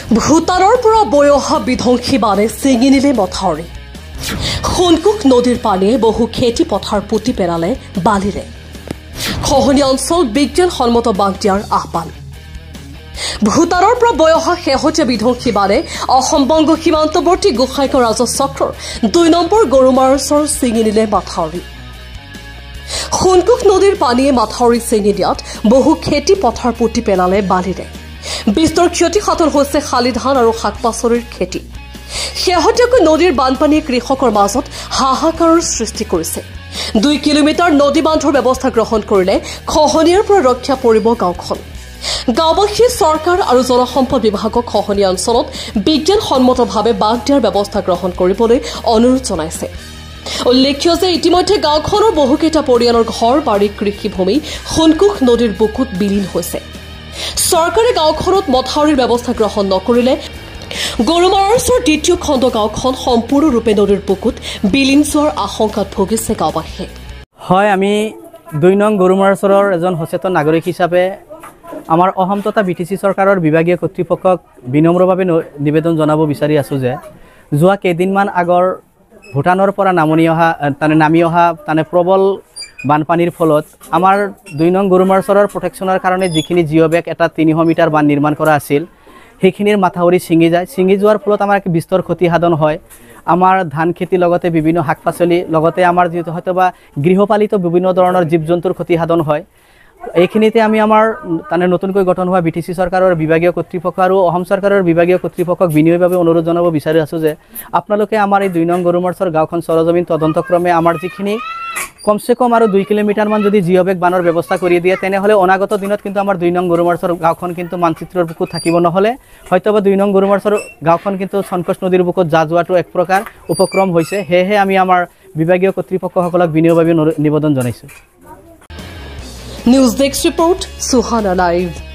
ভূটানৰ পৰা বৈ অহা বিধ্বংসী বানে ছিঙি নিলে মথাউৰি সোণকোষ নদীৰ পানীয়ে বহু খেতি পথাৰ পুতি পেলালে বালিৰে খহনীয়া অঞ্চল বিজ্ঞানসন্মত বান্ধ দিয়াৰ আহ্বান ভূটানৰ পৰা বৈ অহা শেহতীয়া বিধ্বংসী বানে অসম বংগ সীমান্তৱৰ্তী গোসাইগাঁও ৰাজহ চক্ৰৰ ২ নম্বৰ গৰুমাৰ ওচৰ ছিঙি নিলে মথাউৰি সোণকোষ নদীৰ পানীয়ে মাথাউৰি ছিঙি দিয়াত বহু খেতি পথাৰ পুতি পেলালে বালিৰে বিস্তৰ ক্ষতিসাধন হৈছে শালি ধান আৰু শাক পাচলিৰ খেতি শেহতীয়াকৈ নদীৰ বানপানীয়ে কৃষকৰ মাজত হাহাকাৰৰ সৃষ্টি কৰিছে ২ কিলোমিটাৰ নদী বান্ধৰ ব্যৱস্থা গ্ৰহণ কৰিলে খহনীয়াৰ পৰা ৰক্ষা পৰিব গাঁওখন গাঁওবাসীয়ে চৰকাৰ আৰু জলসম্পদ বিভাগক খহনীয়া অঞ্চলত বিজ্ঞানসন্মতভাৱে বান্ধ দিয়াৰ ব্যৱস্থা গ্ৰহণ কৰিবলৈ অনুৰোধ জনাইছে উল্লেখ্য যে ইতিমধ্যে গাঁওখনৰ বহুকেইটা পৰিয়ালৰ ঘৰ বাৰী কৃষিভূমি সোণকোষ নদীৰ বুকুত বিলীন হৈছে চৰকাৰে গাঁওখনত মথাউৰিৰ ব্যৱস্থা গ্ৰহণ নকৰিলে গৰুমাৰৰ দ্বিতীয় খণ্ড গাঁওখন সম্পূৰ্ণৰূপে নদীৰ বুকুত বিলীন যোৱাৰ আশংকাত ভুগিছে গাঁওবাসীয়ে হয় আমি ২ নং গৰুমাৰৰ এজন সচেতন নাগৰিক হিচাপে আমাৰ অসম তথা বিটিচি চৰকাৰৰ বিভাগীয় কৰ্তৃপক্ষক বিনম্ৰভাৱে নিবেদন জনাব বিচাৰি আছোঁ যে যোৱা কেইদিনমান আগৰ ভূটানৰ পৰা নামি অহা প্ৰবল বানপানীৰ ফলত আমাৰ ২ নং গৰুমাৰৰ প্ৰটেকশ্যনৰ কাৰণে যিখিনি জিঅ' বেগ এটা ৩০০ মিটাৰ বান্ধ নিৰ্মাণ কৰা আছিল সেইখিনিৰ মাথাউৰি ছিঙি যোৱাৰ ফলত আমাৰ বিস্তৰ ক্ষতিসাধন হয় আমাৰ ধান খেতিৰ লগতে বিভিন্ন শাক পাচলি লগতে আমাৰ যিহেতু হয়তোবা গৃহপালিত বিভিন্ন ধৰণৰ জীৱ জন্তুৰ ক্ষতিসাধন হয় এইখিনিতে আমি আমাৰ নতুনকৈ গঠন হোৱা বিটিচি চৰকাৰৰ বিভাগীয় কৰ্তৃপক্ষ আৰু অসম চৰকাৰৰ বিভাগীয় কৰ্তৃপক্ষক বিনয়ভাৱে অনুৰোধ জনাব বিচাৰি আছোঁ যে আপোনালোকে আমাৰ এই ২ নং গৰুমাৰৰ গাঁওখন চৰজমিন তদন্তক্ৰমে আমাৰ যিখিনি কমসে কম আৰু ২ কিলোমিটাৰমান যদি জিঅ' বেগ বানৰ ব্যৱস্থা কৰি দিয়ে তেনেহ'লে অনাগত দিনত কিন্তু আমাৰ ২ নং গৰুমাৰৰ গাঁওখন কিন্তু মানচিত্ৰৰ বুকুত থাকিব নহ'লে হয়তোবা ২ নং গৰুমাৰৰ গাঁওখন কিন্তু সনকোষ নদীৰ বুকুত যোৱাটো এক প্ৰকাৰ উপক্ৰম হৈছে সেয়েহে আমি আমাৰ বিভাগীয় কৰ্তৃপক্ষসকলক বিনয়ভাৱে নিবেদন জনাইছোঁ news desk report Suhana live